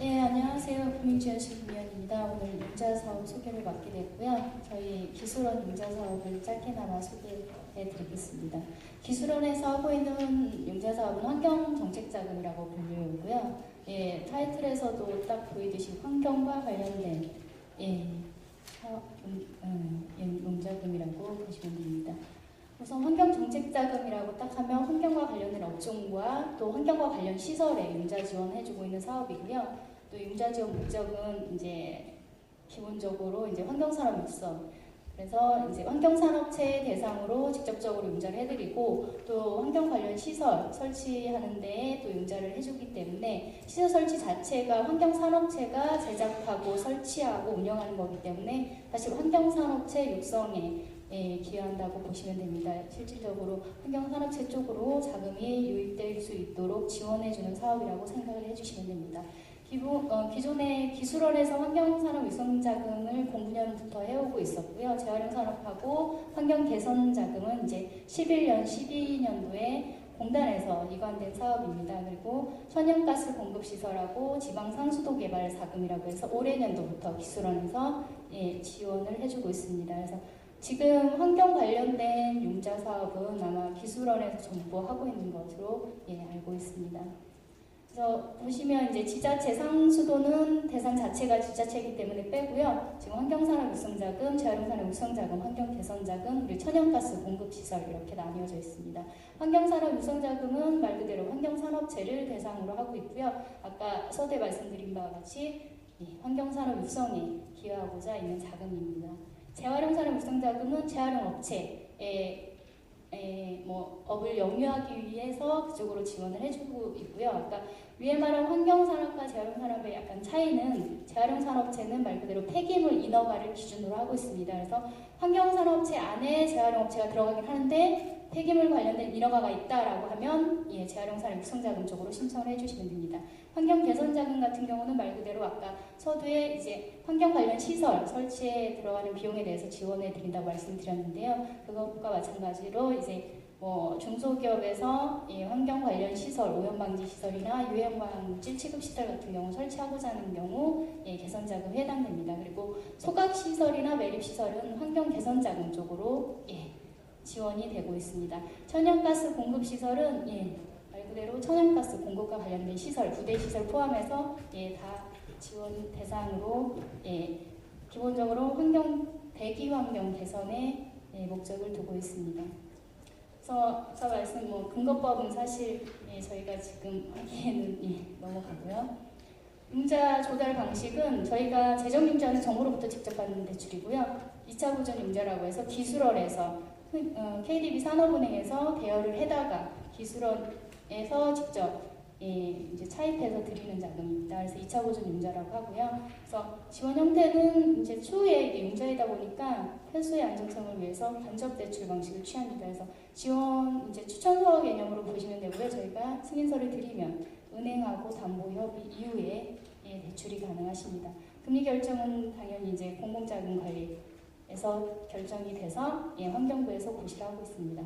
네, 안녕하세요. 국민지원실 김연입니다. 오늘 융자사업 소개를 맡게 됐고요. 저희 기술원 융자사업을 짧게나마 소개해드리겠습니다. 기술원에서 하고 있는 융자사업은 환경정책자금이라고 불리고요. 예, 타이틀에서도 딱 보이듯이 환경과 관련된 융자금이라고 보시면 됩니다. 우선 환경정책자금이라고 딱 하면 환경과 관련된 업종과 또 환경과 관련 시설에 융자 지원해주고 있는 사업이고요. 또 융자 지원 목적은 이제 기본적으로 이제 환경산업 육성, 그래서 이제 환경산업체 대상으로 직접적으로 융자를 해드리고 또 환경 관련 시설 설치하는 데에 또 융자를 해주기 때문에 시설 설치 자체가 환경산업체가 제작하고 설치하고 운영하는 거기 때문에 사실 환경산업체 육성에 기여한다고 보시면 됩니다. 실질적으로 환경산업체 쪽으로 자금이 유입될 수 있도록 지원해주는 사업이라고 생각을 해주시면 됩니다. 기존에 기술원에서 환경산업 육성자금을 09년부터 해오고 있었고요. 재활용산업하고 환경개선자금은 이제 11년, 12년도에 공단에서 이관된 사업입니다. 그리고 천연가스 공급시설하고 지방상수도개발자금이라고 해서 올해 년도부터 기술원에서 지원을 해주고 있습니다. 그래서 지금 환경 관련된 융자 사업은 아마 기술원에서 전부 하고 있는 것으로 알고 있습니다. 그래서 보시면 이제 지자체 상수도는 대상 자체가 지자체이기 때문에 빼고요. 지금 환경산업 육성자금, 재활용산업 육성자금, 환경개선자금, 그리고 천연가스 공급시설 이렇게 나뉘어져 있습니다. 환경산업 육성자금은 말 그대로 환경산업체를 대상으로 하고 있고요. 아까 서두에 말씀드린 바와 같이 환경산업 육성에 기여하고자 있는 자금입니다. 재활용산업 육성자금은 재활용업체에 업을 영위하기 위해서 그쪽으로 지원을 해주고 있고요. 아까 위에 말한 환경산업과 재활용산업의 약간 차이는 재활용산업체는 말 그대로 폐기물 인허가를 기준으로 하고 있습니다. 그래서 환경산업체 안에 재활용업체가 들어가긴 하는데 폐기물 관련된 인허가가 있다라고 하면 재활용산업 육성자금 쪽으로 신청을 해주시면 됩니다. 환경개선자금 같은 경우는 말 그대로 아까 서두에 이제 환경 관련 시설 설치에 들어가는 비용에 대해서 지원해 드린다고 말씀드렸는데요. 그것과 마찬가지로 이제 중소기업에서 환경 관련 시설, 오염방지 시설이나 유해물질 취급 시설 같은 경우 설치하고자 하는 경우 개선자금에 해당됩니다. 그리고 소각시설이나 매립시설은 환경개선자금 쪽으로 지원이 되고 있습니다. 천연가스 공급시설은 말 그대로 천연가스 공급과 관련된 시설, 부대시설 포함해서 다 지원 대상으로 기본적으로 대기환경 개선에 목적을 두고 있습니다. 그래서 아까 말씀 근거법은 사실 저희가 지금 하기에는 넘어가고요. 융자 조달 방식은 저희가 재정융자는 정부로부터 직접 받는 대출이고요. 2차 보전 융자라고 해서 기술원에서 KDB 산업은행에서 대여를 해다가 기술원에서 직접 이제 차입해서 드리는 자금입니다. 그래서 2차 보전 융자라고 하고요. 그래서 지원 형태는 이제 추후에 융자이다 보니까 회수의 안정성을 위해서 간접 대출 방식을 취합니다. 그래서 지원 이제 추천서 개념으로 보시면 되고요. 저희가 승인서를 드리면 은행하고 담보 협의 이후에 대출이 가능하십니다. 금리 결정은 당연히 이제 공공자금관리에서 결정이 돼서 환경부에서 고시를 하고 있습니다.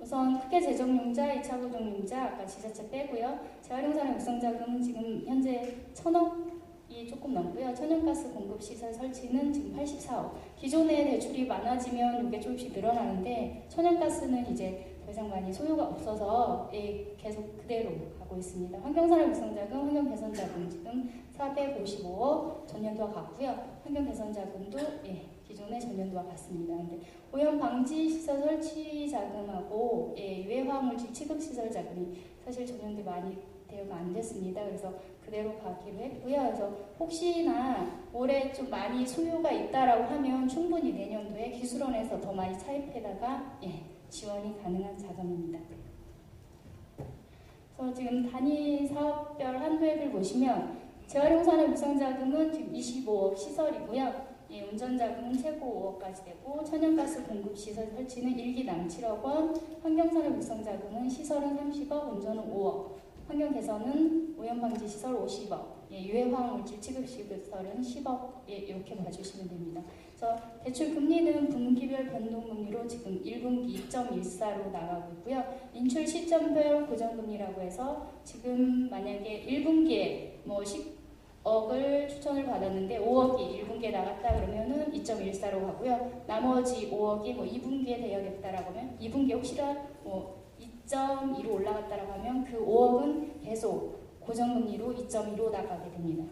우선 크게 재정융자, 2차 보정융자, 아까 지자체 빼고요. 재활용산업 육성자금은 지금 현재 1,000억이 조금 넘고요. 천연가스 공급시설 설치는 지금 84억. 기존에 대출이 많아지면 이게 조금씩 늘어나는데 천연가스는 이제 더 이상 많이 소요가 없어서 계속 그대로 가고 있습니다. 환경산업 육성자금, 환경개선자금 지금 455억 전년도와 같고요. 환경개선자금도 기존의 전년도와 같습니다. 근데 오염 방지 시설 설치 자금하고 유해화물질 취급 시설 자금이 사실 전년도에 많이 대여가 안 됐습니다. 그래서 그대로 가기로 했고요. 그래서 혹시나 올해 좀 많이 소요가 있다라고 하면 충분히 내년도에 기술원에서 더 많이 차입해다가 지원이 가능한 자금입니다. 그래서 지금 단위 사업별 한도액을 보시면 재활용산업 육성자금은 지금 25억 시설이고요. 운전자금은 최고 5억까지 되고 천연가스 공급시설 설치는 1기당 7억 원, 환경산업 육성자금은 시설은 30억, 운전은 5억, 환경 개선은 오염 방지 시설 50억, 유해 화학 물질 취급 시설은 10억, 이렇게 봐주시면 됩니다. 그래서 대출 금리는 분기별 변동 금리로 지금 1분기 2.14로 나가고 있고요. 인출 시점별 고정금리라고 해서 지금 만약에 1분기에 뭐 10억을 추천을 받았는데 5억이 1분기에 나갔다 그러면은 2.14로 가고요. 나머지 5억이 뭐 2분기에 되어야겠다라고 하면 2분기에 혹시나 뭐 2.2로 올라갔다라고 하면 그 5억은 계속 고정금리로 2.2로 나가게 됩니다.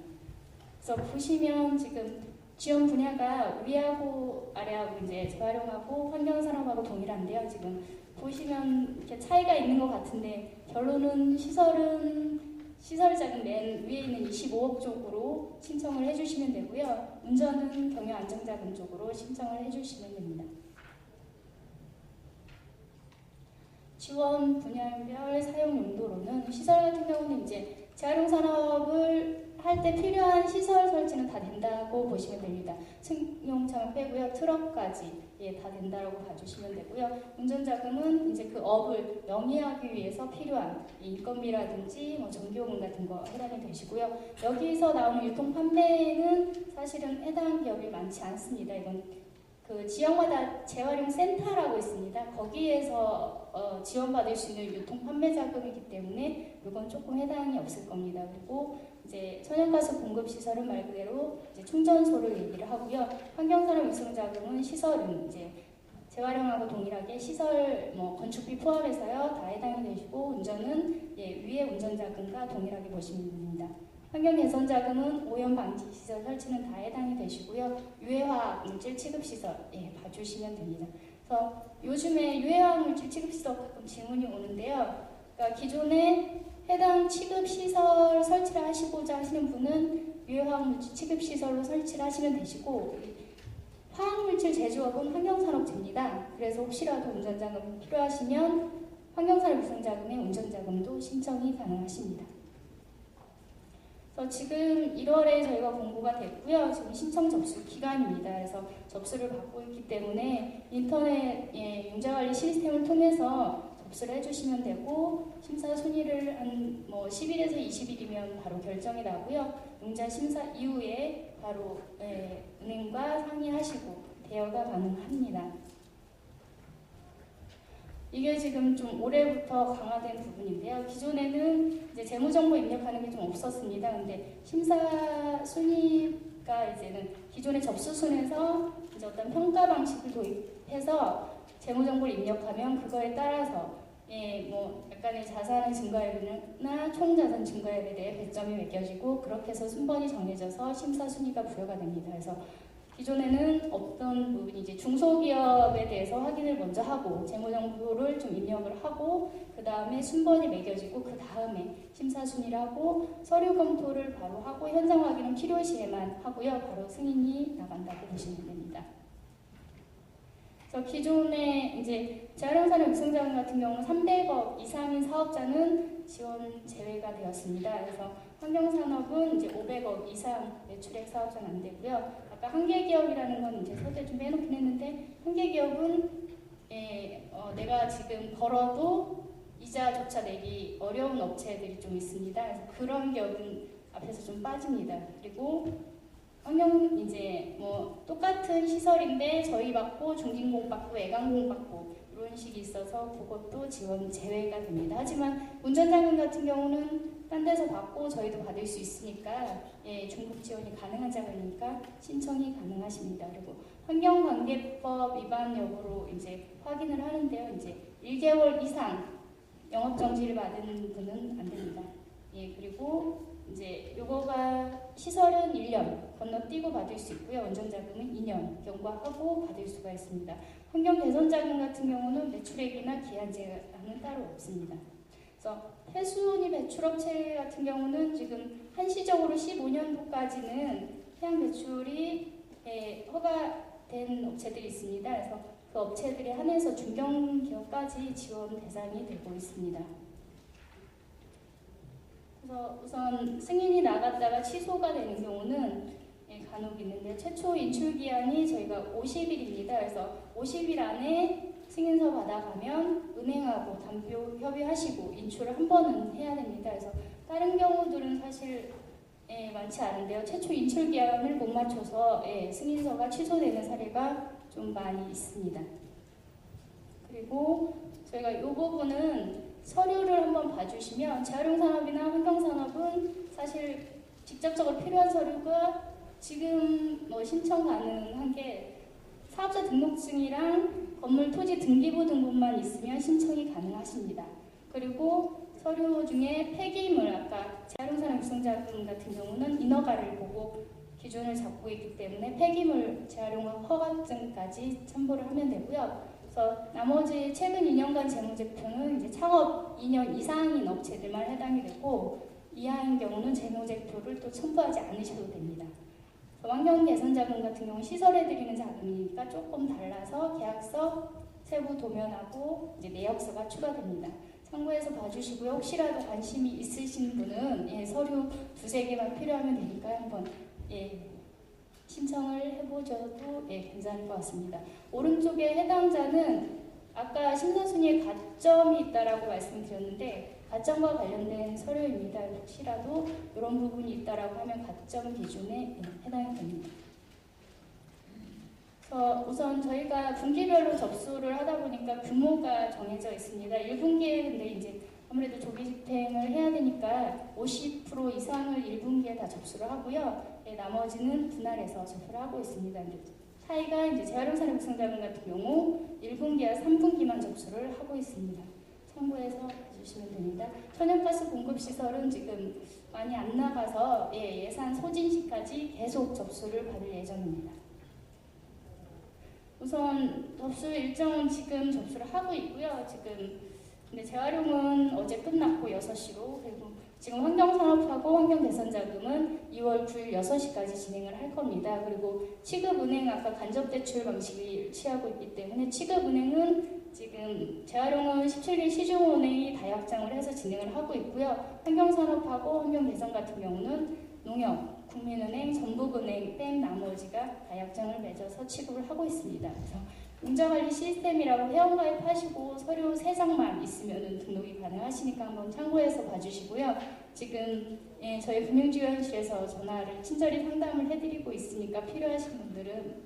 그래서 보시면 지금 지원 분야가 위하고 아래하고 이제 재활용하고 환경산업하고 동일한데요. 지금 보시면 이렇게 차이가 있는 것 같은데 결론은 시설 자금 맨 위에 있는 25억 쪽으로 신청을 해주시면 되고요. 운전은 경유 안정자금 쪽으로 신청을 해주시면 됩니다. 지원 분야별 사용 용도로는 시설 같은 경우는 이제 재활용 산업을 할 때 필요한 시설 설치는 다 된다고 보시면 됩니다. 승용차만 빼고요. 트럭까지 다 된다고 봐주시면 되고요. 운전자금은 이제 그 업을 영위하기 위해서 필요한 인건비라든지 뭐 전기요금 같은 거 해당이 되시고요. 여기서 나오는 유통 판매는 사실은 해당 기업이 많지 않습니다. 이건 그 지역마다 재활용 센터라고 있습니다. 거기에서 지원받을 수 있는 유통 판매 자금이기 때문에 이건 조금 해당이 없을 겁니다. 그리고 이제 천연가스 공급 시설은 말 그대로 이제 충전소를 얘기를 하고요. 환경산업 유승 자금은 시설은 이제 재활용하고 동일하게 시설 뭐 건축비 포함해서요 다 해당이 되시고 운전은 위에 운전자금과 동일하게 보시면 됩니다. 환경개선자금은 오염 방지 시설 설치는 다 해당이 되시고요. 유해화학 물질 취급 시설 봐주시면 됩니다. 그래서 요즘에 유해화학 물질 취급 시설 가끔 질문이 오는데요. 그러니까 기존에 해당 취급 시설 설치를 하시고자 하시는 분은 유해화학 물질 취급 시설로 설치를 하시면 되시고 화학물질 제조업은 환경산업재입니다. 그래서 혹시라도 운전자금 필요하시면 환경산업 유승자금의 운전자금도 신청이 가능하십니다. 지금 1월에 저희가 공고가 됐고요. 지금 신청 접수 기간입니다. 그래서 접수를 받고 있기 때문에 인터넷 융자관리 시스템을 통해서 접수를 해주시면 되고 심사 순위를 한 뭐 10일에서 20일이면 바로 결정이 나고요. 융자 심사 이후에 바로 은행과 상의하시고 대여가 가능합니다. 이게 지금 좀 올해부터 강화된 부분인데요. 기존에는 이제 재무정보 입력하는 게 좀 없었습니다. 근데 심사 순위가 이제는 기존의 접수순에서 이제 어떤 평가 방식을 도입해서 재무정보를 입력하면 그거에 따라서 뭐 약간의 자산 증가율이나 총자산 증가율에 대해 배점이 매겨지고 그렇게 해서 순번이 정해져서 심사 순위가 부여가 됩니다. 그래서 기존에는 없던 부분이 이제 중소기업에 대해서 확인을 먼저 하고 재무정보를 좀 입력을 하고 그 다음에 순번이 매겨지고 그 다음에 심사순위를 하고 서류 검토를 바로 하고 현장 확인은 필요 시에만 하고요. 바로 승인이 나간다고 보시면 됩니다. 그래서 기존에 이제 재활용산업 육성자금 같은 경우는 300억 이상인 사업자는 지원 제외가 되었습니다. 그래서 환경산업은 이제 500억 이상 매출액 사업자는 안 되고요. 아까 한계기업이라는 건 이제 서두에 좀 빼놓긴 했는데 한계기업은 내가 지금 벌어도 이자조차 내기 어려운 업체들이 좀 있습니다. 그래서 그런 기업은 앞에서 좀 빠집니다. 그리고 환경 이제 뭐 똑같은 시설인데 저희 받고 중진공 받고 애간공 받고 이런 식이 있어서 그것도 지원 제외가 됩니다. 하지만 운전자금 같은 경우는 딴 데서 받고 저희도 받을 수 있으니까 중복 지원이 가능한 자금이니까 신청이 가능하십니다. 그리고 환경관계법 위반 여부로 이제 확인을 하는데요. 이제 1개월 이상 영업 정지를 받은 분은 안 됩니다. 그리고 이제 요거가 시설은 1년 건너뛰고 받을 수 있고요. 운전자금은 2년 경과하고 받을 수가 있습니다. 환경개선자금 같은 경우는 매출액이나 기한 제한은 따로 없습니다. 그래서 폐수온이 배출업체 같은 경우는 지금 한시적으로 15년도까지는 해양 배출이 허가된 업체들이 있습니다. 그래서 그 업체들에 한해서 중견기업까지 지원 대상이 되고 있습니다. 그래서 우선 승인이 나갔다가 취소가 되는 경우는 간혹 있는데 최초 인출 기한이 저희가 50일입니다. 그래서 50일 안에 승인서 받아가면 은행하고 담보 협의하시고 인출을 한 번은 해야 됩니다. 그래서 다른 경우들은 사실 많지 않은데요. 최초 인출 기한을 못 맞춰서 승인서가 취소되는 사례가 좀 많이 있습니다. 그리고 저희가 이 부분은 서류를 한번 봐주시면 재활용산업이나 환경산업은 사실 직접적으로 필요한 서류가 지금 신청 가능한 게 사업자 등록증이랑 건물 토지 등기부 등본만 있으면 신청이 가능하십니다. 그리고 서류 중에 폐기물, 아까 재활용산업 육성자금 같은 경우는 인허가를 보고 기준을 잡고 있기 때문에 폐기물 재활용 허가증까지 첨부를 하면 되고요. 그래서 나머지 최근 2년간 재무제표는 이제 창업 2년 이상인 업체들만 해당이 되고 이하인 경우는 재무제표를 또 첨부하지 않으셔도 됩니다. 환경개선자금 같은 경우 시설에 드리는 자금이니까 조금 달라서 계약서, 세부 도면하고 이제 내역서가 추가됩니다. 참고해서 봐주시고요. 혹시라도 관심이 있으신 분은 서류 두세 개만 필요하면 되니까 한번 신청을 해보셔도 괜찮을 것 같습니다. 오른쪽에 해당자는 아까 심사순위에 가점이 있다라고 말씀드렸는데 가점과 관련된 서류입니다. 혹시라도 이런 부분이 있다라고 하면 가점 기준에 해당이 됩니다. 우선 저희가 분기별로 접수를 하다 보니까 규모가 정해져 있습니다. 1분기에 근데 이제 아무래도 조기 집행을 해야 되니까 50% 이상을 1분기에 다 접수를 하고요. 나머지는 분할해서 접수를 하고 있습니다. 차이가 이제 재활용산업 육성자금 같은 경우 1분기와 3분기만 접수를 하고 있습니다. 참고해서 봐주시면 됩니다. 천연가스 공급시설은 지금 많이 안 나가서 예산 소진 시까지 계속 접수를 받을 예정입니다. 우선 접수 일정은 지금 접수를 하고 있고요. 지금 근데 재활용은 어제 끝났고 6시로 그리고 지금 환경산업하고 환경개선자금은 2월 9일 6시까지 진행을 할 겁니다. 그리고 취급은행 아까 간접대출 방식을 취하고 있기 때문에 취급은행은 지금 재활용은 17개 시중은행이 다약장을 해서 진행을 하고 있고요. 환경산업하고 환경개선 같은 경우는 농협, 국민은행, 전북은행 뺀 나머지가 다약장을 맺어서 취급을 하고 있습니다. 그래서 융자관리 시스템이라고 회원가입하시고 서류 3장만 있으면 등록이 가능하시니까 한번 참고해서 봐주시고요. 지금 저희 금융지원실에서 전화를 친절히 상담을 해드리고 있으니까 필요하신 분들은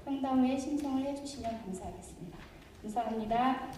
상담 후에 신청을 해주시면 감사하겠습니다. 감사합니다.